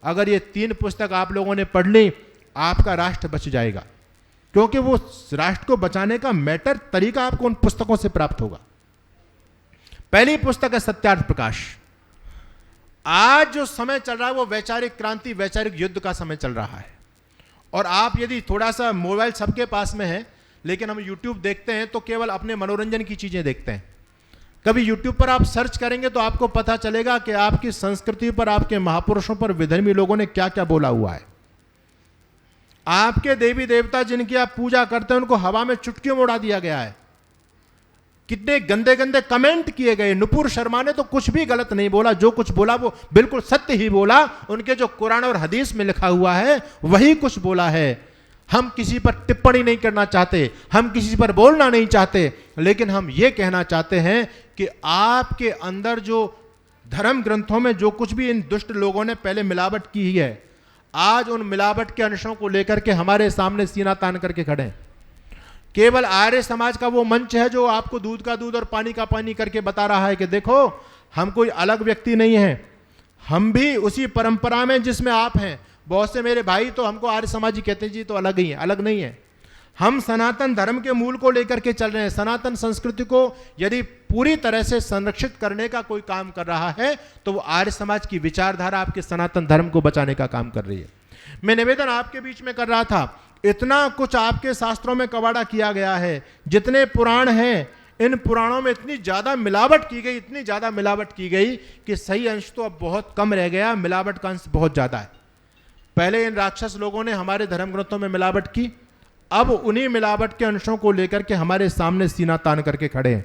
अगर ये 3 पुस्तक आप लोगों ने पढ़ ली, आपका राष्ट्र बच जाएगा, क्योंकि वो राष्ट्र को बचाने का मैटर तरीका आपको उन पुस्तकों से प्राप्त होगा। पहली पुस्तक है सत्यार्थ प्रकाश। आज जो समय चल रहा है वो वैचारिक क्रांति, वैचारिक युद्ध का समय चल रहा है। और आप यदि थोड़ा सा, मोबाइल सबके पास में है, लेकिन हम YouTube देखते हैं तो केवल अपने मनोरंजन की चीजें देखते हैं। कभी YouTube पर आप सर्च करेंगे तो आपको पता चलेगा कि आपकी संस्कृति पर, आपके महापुरुषों पर विधर्मी लोगों ने क्या क्या बोला हुआ है। आपके देवी देवता जिनकी आप पूजा करते हैं उनको हवा में चुटकियों में उड़ा दिया गया है। कितने गंदे गंदे कमेंट किए गए। नुपुर शर्मा ने तो कुछ भी गलत नहीं बोला, जो कुछ बोला वो बिल्कुल सत्य ही बोला। उनके जो कुरान और हदीस में लिखा हुआ है वही कुछ बोला है। हम किसी पर टिप्पणी नहीं करना चाहते, हम किसी पर बोलना नहीं चाहते, लेकिन हम ये कहना चाहते हैं कि आपके अंदर जो धर्म ग्रंथों में जो कुछ भी इन दुष्ट लोगों ने पहले मिलावट की है, आज उन मिलावट के अंशों को लेकर के हमारे सामने सीना तान करके खड़े हैं। केवल आर्य समाज का वो मंच है जो आपको दूध का दूध और पानी का पानी करके बता रहा है कि देखो हम कोई अलग व्यक्ति नहीं है, हम भी उसी परंपरा में जिसमें आप हैं। बहुत से मेरे भाई तो हमको आर्य समाजी कहते हैं, जी तो अलग ही है। अलग नहीं है, हम सनातन धर्म के मूल को लेकर के चल रहे हैं। सनातन संस्कृति को यदि पूरी तरह से संरक्षित करने का कोई काम कर रहा है तो वो आर्य समाज की विचारधारा आपके सनातन धर्म को बचाने का काम कर रही है। मैं निवेदन आपके बीच में कर रहा था, इतना कुछ आपके शास्त्रों में कवाड़ा किया गया है, जितने पुराण हैं इन पुराणों में इतनी ज्यादा मिलावट की गई, इतनी ज्यादा मिलावट की गई कि सही अंश तो अब बहुत कम रह गया, मिलावट का अंश बहुत ज्यादा है। पहले इन राक्षस लोगों ने हमारे धर्म ग्रंथों में मिलावट की, अब उन्हीं मिलावट के अंशों को लेकर के हमारे सामने सीना तान करके खड़े हैं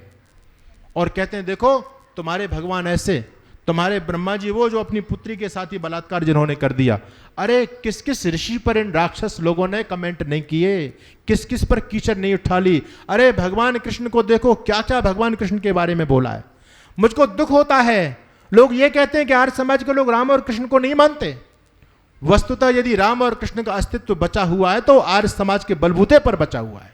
और कहते हैं देखो तुम्हारे भगवान ऐसे, तुम्हारे ब्रह्मा जी वो जो अपनी पुत्री के साथ ही बलात्कार जिन्होंने कर दिया। अरे किस किस ऋषि पर इन राक्षस लोगों ने कमेंट नहीं किए, किस किस पर कीचड़ नहीं उठा ली। अरे भगवान कृष्ण को देखो, क्या क्या भगवान कृष्ण के बारे में बोला है। मुझको दुख होता है, लोग ये कहते हैं कि आर्य समाज के लोग राम और कृष्ण को नहीं मानते। वस्तुतः यदि राम और कृष्ण का अस्तित्व बचा हुआ है तो आर्य समाज के बलबूते पर बचा हुआ है।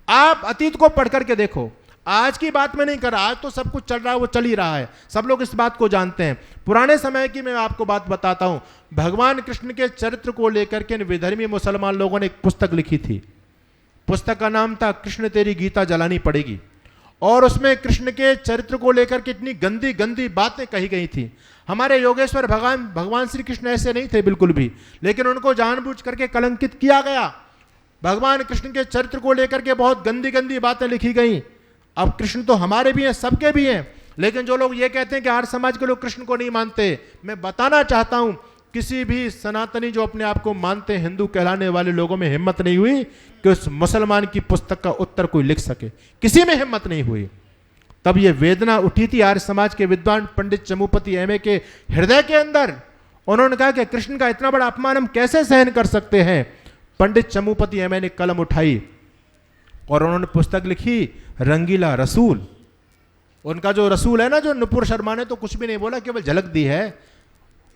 आप अतीत को पढ़ करके देखो, आज की बात में नहीं कर रहा, आज तो सब कुछ चल रहा है, वो चल ही रहा है, सब लोग इस बात को जानते हैं। पुराने समय की मैं आपको बात बताता हूं, भगवान कृष्ण के चरित्र को लेकर के विधर्मी मुसलमान लोगों ने एक पुस्तक लिखी थी। पुस्तक का नाम था कृष्ण तेरी गीता जलानी पड़ेगी, और उसमें कृष्ण के चरित्र को लेकर के इतनी गंदी गंदी बातें कही गई थी। हमारे योगेश्वर भगवान श्री कृष्ण ऐसे नहीं थे बिल्कुल भी, लेकिन उनको जानबूझ करके कलंकित किया गया। भगवान कृष्ण के चरित्र को लेकर के बहुत गंदी गंदी बातें लिखी गई। अब कृष्ण तो हमारे भी हैं, सबके भी हैं, लेकिन जो लोग ये कहते हैं कि आर्य समाज के लोग कृष्ण को नहीं मानते, मैं बताना चाहता हूं किसी भी सनातनी जो अपने आप को मानते हिंदू कहलाने वाले लोगों में हिम्मत नहीं हुई कि उस मुसलमान की पुस्तक का उत्तर कोई लिख सके, किसी में हिम्मत नहीं हुई। तब ये वेदना उठी थी आर्य समाज के विद्वान पंडित चमुपति एमए के हृदय के अंदर। उन्होंने कहा कि कृष्ण का इतना बड़ा अपमान हम कैसे सहन कर सकते हैं। पंडित चमुपति एमए ने कलम उठाई और उन्होंने पुस्तक लिखी रंगीला रसूल। उनका जो रसूल है ना, जो नुपुर शर्मा ने तो कुछ भी नहीं बोला, केवल झलक दी है,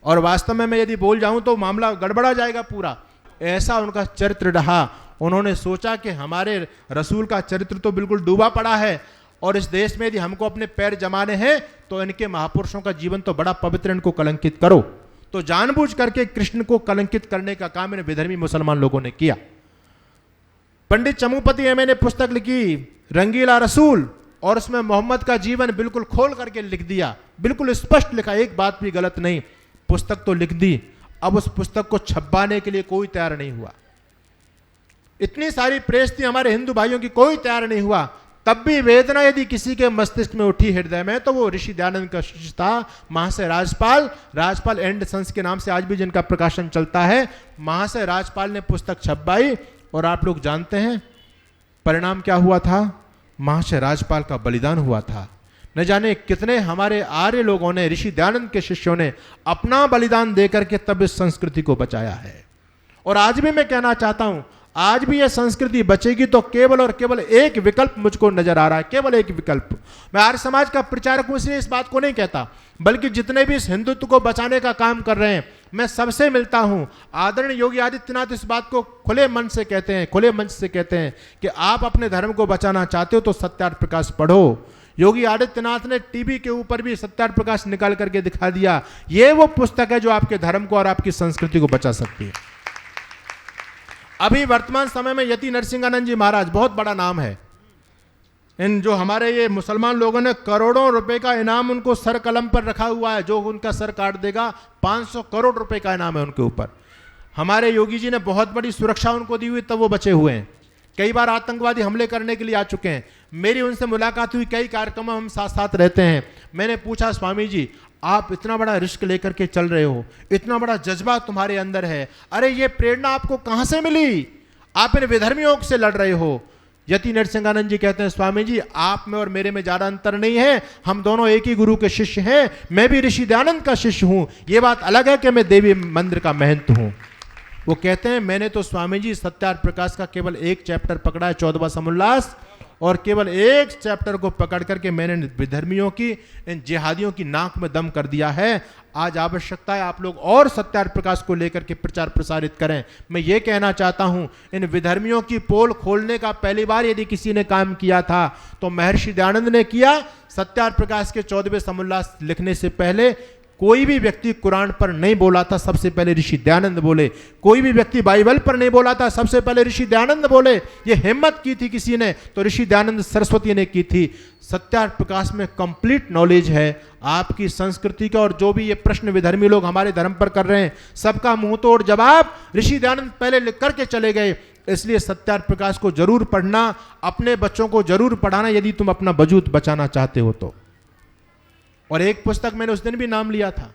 और वास्तव में मैं यदि बोल जाऊं तो मामला गड़बड़ा जाएगा पूरा। ऐसा उनका चरित्र रहा। उन्होंने सोचा कि हमारे रसूल का चरित्र तो बिल्कुल डूबा पड़ा है, और इस देश में यदि हमको अपने पैर जमाने हैं तो इनके महापुरुषों का जीवन तो बड़ा पवित्र, इनको कलंकित करो। तो जानबूझ करके कृष्ण को कलंकित करने का काम इन विधर्मी मुसलमान लोगों ने किया। पंडित चमुपति एमए ने पुस्तक लिखी रंगीला रसूल, और उसमें मोहम्मद का जीवन बिल्कुल खोल करके लिख दिया, बिल्कुल स्पष्ट लिखा, एक बात भी गलत नहीं। पुस्तक तो लिख दी, अब उस पुस्तक को छपवाने के लिए कोई तैयार नहीं हुआ। इतनी सारी प्रेस थी हमारे हिंदू भाइयों की, कोई तैयार नहीं हुआ। तब भी वेदना यदि किसी के मस्तिष्क में उठी हृदय में, तो वो ऋषि दयानंद का शिष्य था महाशय राजपाल एंड सन्स के नाम से आज भी जिनका प्रकाशन चलता है। महाशय राजपाल ने पुस्तक छपवाई, और आप लोग जानते हैं परिणाम क्या हुआ था। महाशय राजपाल का बलिदान हुआ था। न जाने कितने हमारे आर्य लोगों ने, ऋषि दयानंद के शिष्यों ने अपना बलिदान देकर के तब इस संस्कृति को बचाया है। और आज भी मैं कहना चाहता हूं, आज भी यह संस्कृति बचेगी तो केवल और केवल एक विकल्प मुझको नजर आ रहा है, केवल एक विकल्प। मैं आर्य समाज का प्रचारक हूं इसलिए इस बात को नहीं कहता, बल्कि जितने भी इस हिंदुत्व को बचाने का काम कर रहे हैं मैं सबसे मिलता हूं। आदरणीय योगी आदित्यनाथ इस बात को खुले मन से कहते हैं, खुले मंच से कहते हैं कि आप अपने धर्म को बचाना चाहते हो तो सत्यार्थ प्रकाश पढ़ो। योगी आदित्यनाथ ने टीवी के ऊपर भी सत्यार्थ प्रकाश निकाल करके दिखा दिया। ये वो पुस्तक है जो आपके धर्म को और आपकी संस्कृति को बचा सकती है। अभी वर्तमान समय में यति नरसिंहानंद जी महाराज, बहुत बड़ा नाम है, इन जो हमारे ये मुसलमान लोगों ने करोड़ों रुपए का इनाम उनको सर कलम पर रखा हुआ है, जो उनका सर काट देगा 500 करोड़ रुपए का इनाम है उनके ऊपर। हमारे योगी जी ने बहुत बड़ी सुरक्षा उनको दी हुई, तब वो बचे हुए हैं। कई बार आतंकवादी हमले करने के लिए आ चुके हैं। मेरी उनसे मुलाकात हुई, कई कार्यक्रम हम साथ साथ रहते हैं। मैंने पूछा, स्वामी जी आप इतना बड़ा रिस्क लेकर के चल रहे हो, इतना बड़ा जज्बा तुम्हारे अंदर है, अरे ये प्रेरणा आपको कहां से मिली? आप इन विधर्मियों से लड़ रहे हो। यति नरसिंहानंद जी कहते हैं, स्वामी जी आप में और मेरे में ज्यादा अंतर नहीं है, हम दोनों एक ही गुरु के शिष्य हैं। मैं भी ऋषि दयानंद का शिष्य हूं, ये बात अलग है कि मैं देवी मंदिर का महंत हूं। वो कहते हैं, मैंने तो स्वामी जी सत्यार्थ प्रकाश का केवल एक चैप्टर पकड़ा है, 14वां समुल्लास, और केवल एक चैप्टर को पकड़ करके मैंने विधर्मियों की, इन जिहादियों की नाक में दम कर दिया है। आज आवश्यकता है आप लोग और सत्यार्थ प्रकाश को लेकर के प्रचार प्रसारित करें। मैं ये कहना चाहता हूं, इन विधर्मियों की पोल खोलने का पहली बार यदि किसी ने काम किया था तो महर्षि दयानंद ने किया। सत्यार्थ प्रकाश के 14वें समुल्लास लिखने से पहले कोई भी व्यक्ति कुरान पर नहीं बोला था, सबसे पहले ऋषि दयानंद बोले। कोई भी व्यक्ति बाइबल पर नहीं बोला था, सबसे पहले ऋषि दयानंद बोले। ये हिम्मत की थी किसी ने तो ऋषि दयानंद सरस्वती ने की थी। सत्यार्थ प्रकाश में कंप्लीट नॉलेज है आपकी संस्कृति का, और जो भी ये प्रश्न विधर्मी लोग हमारे धर्म पर कर रहे हैं सबका मुंह तोड़ जवाब ऋषि दयानंद पहले लिख करके चले गए। इसलिए सत्यार्थ प्रकाश को जरूर पढ़ना, अपने बच्चों को जरूर पढ़ाना यदि तुम अपना वजूद बचाना चाहते हो तो। और एक पुस्तक मैंने उस दिन भी नाम लिया था,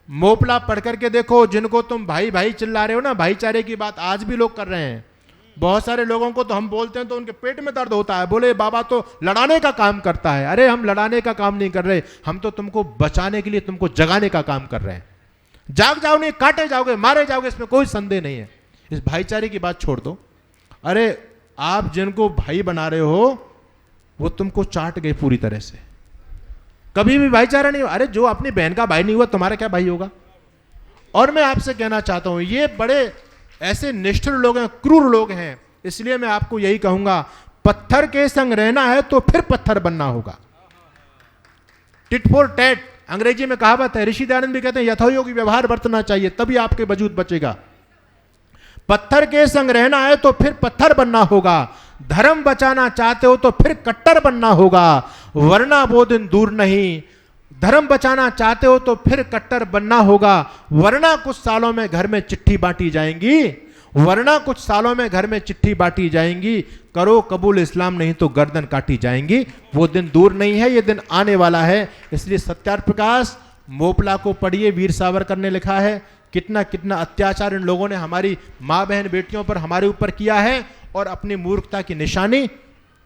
मोपला पढ़ करके देखो। जिनको तुम भाई भाई चिल्ला रहे हो ना, भाईचारे की बात आज भी लोग कर रहे हैं। बहुत सारे लोगों को तो हम बोलते हैं तो उनके पेट में दर्द होता है, बोले बाबा तो लड़ाने का काम करता है। अरे हम लड़ाने का काम नहीं कर रहे, हम तो तुमको बचाने के लिए, तुमको जगाने का काम कर रहे हैं। जाग जाओ, नहीं काटे जाओगे, मारे जाओगे, इसमें कोई संदेह नहीं है। इस भाईचारे की बात छोड़ दो। अरे आप जिनको भाई बना रहे हो वो तुमको चाट गए पूरी तरह से, कभी भी भाईचारा नहीं हो। अरे जो अपनी बहन का भाई नहीं हुआ तुम्हारा क्या भाई होगा? और मैं आपसे कहना चाहता हूं, ये बड़े ऐसे निष्ठुर लोग हैं, क्रूर लोग हैं। इसलिए मैं आपको यही कहूंगा, पत्थर के संग रहना है तो फिर पत्थर बनना होगा। टिट फॉर टैट अंग्रेजी में कहावत है। ऋषि दयानंद भी कहते हैं यथायोगी व्यवहार बरतना चाहिए, तभी आपके वजूद बचेगा। पत्थर के संग रहना है तो फिर पत्थर बनना होगा। धर्म बचाना चाहते हो तो फिर कट्टर बनना होगा, वरना वो दिन दूर नहीं। धर्म बचाना चाहते हो तो फिर कट्टर बनना होगा, वरना कुछ सालों में घर में चिट्ठी बांटी जाएंगी, वरना कुछ सालों में घर में चिट्ठी बांटी जाएंगी। करो कबूल इस्लाम, नहीं तो गर्दन काटी जाएंगी। वो दिन दूर नहीं है, ये दिन आने वाला है। इसलिए सत्यार्थ प्रकाश मोपला को पढ़िए। वीर सावरकर ने लिखा है, कितना कितना अत्याचार इन लोगों ने हमारी माँ बहन बेटियों पर हमारे ऊपर किया है, और अपनी मूर्खता की निशानी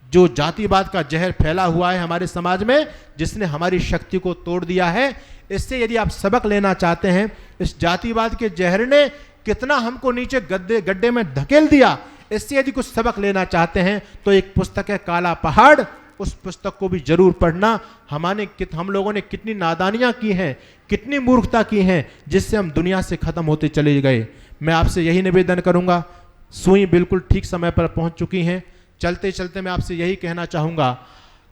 जो जातिवाद का जहर फैला हुआ है हमारे समाज में, जिसने हमारी शक्ति को तोड़ दिया है। इससे यदि आप सबक लेना चाहते हैं, इस जातिवाद के जहर ने कितना हमको नीचे गड्ढे में धकेल दिया, इससे यदि कुछ सबक लेना चाहते हैं तो एक पुस्तक है काला पहाड़, उस पुस्तक को भी जरूर पढ़ना। हम लोगों ने कितनी नादानियां की हैं, कितनी मूर्खता की हैं, जिससे हम दुनिया से खत्म होते चले गए। मैं आपसे यही निवेदन करूंगा। सुई बिल्कुल ठीक समय पर पहुंच चुकी हैं। चलते चलते मैं आपसे यही कहना चाहूंगा।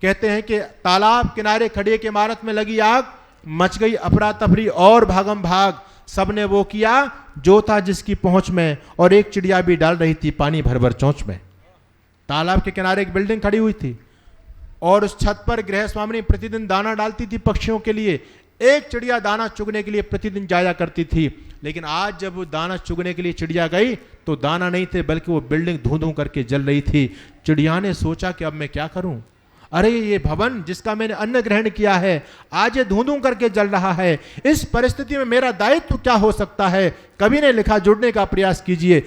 कहते हैं कि तालाब किनारे खड़ी एक इमारत में लगी आग, मच गई अफरा तफरी और भागम भाग, सबने वो किया जो था जिसकी पहुंच में, और एक चिड़िया भी डाल रही थी पानी भर भर चोंच में। तालाब के किनारे एक बिल्डिंग खड़ी हुई थी और उस छत पर गृह स्वामिनी प्रतिदिन दाना डालती थी पक्षियों के लिए। एक चिड़िया दाना चुगने के लिए प्रतिदिन जाया करती थी, लेकिन आज जब वो दाना चुगने के लिए चिड़िया गई तो दाना नहीं थे, बल्कि वो बिल्डिंग धूं धूं करके जल रही थी। चिड़िया ने सोचा कि अब मैं क्या करूं, अरे ये भवन जिसका मैंने अन्न ग्रहण किया है आज ये धूं धूं करके जल रहा है, इस परिस्थिति में मेरा दायित्व क्या हो सकता है। कवि ने लिखा, जुड़ने का प्रयास कीजिए।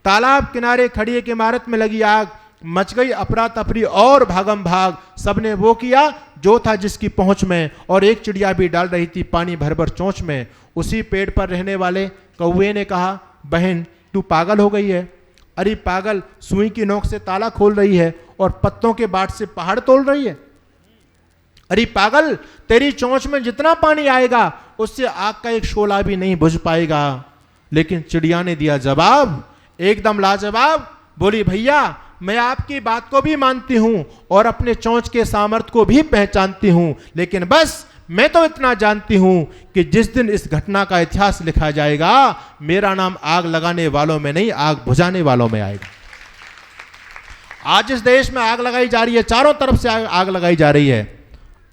तालाब किनारे खड़ी एक इमारत में लगी आग, मच गई अफरा तफरी और भागम भाग, सबने वो किया जो था जिसकी पहुंच में, और एक चिड़िया भी डाल रही थी पानी भर भर चोंच में। उसी पेड़ पर रहने वाले कौवे ने कहा, बहन तू पागल हो गई है। अरे पागल, सुई की नोक से ताला खोल रही है और पत्तों के बाट से पहाड़ तोड़ रही है। अरे पागल, तेरी चोंच में जितना पानी आएगा उससे आग का एक शोला भी नहीं बुझ पाएगा। लेकिन चिड़िया ने दिया जवाब, एकदम लाजवाब। बोली, भैया मैं आपकी बात को भी मानती हूं और अपने चोंच के सामर्थ्य को भी पहचानती हूं, लेकिन बस मैं तो इतना जानती हूं कि जिस दिन इस घटना का इतिहास लिखा जाएगा, मेरा नाम आग लगाने वालों में नहीं, आग बुझाने वालों में आएगा। आज इस देश में आग लगाई जा रही है, चारों तरफ से आग लगाई जा रही है।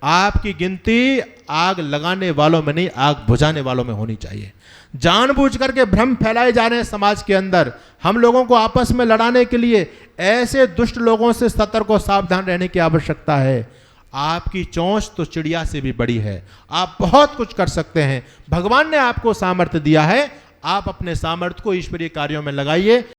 आपकी गिनती आग लगाने वालों में नहीं, आग बुझाने वालों में होनी चाहिए। जानबूझ करके भ्रम फैलाए जा रहे हैं समाज के अंदर, हम लोगों को आपस में लड़ाने के लिए। ऐसे दुष्ट लोगों से सतर्क और सावधान रहने की आवश्यकता है। आपकी चोंच तो चिड़िया से भी बड़ी है, आप बहुत कुछ कर सकते हैं। भगवान ने आपको सामर्थ्य दिया है, आप अपने सामर्थ्य को ईश्वरीय कार्यों में लगाइए।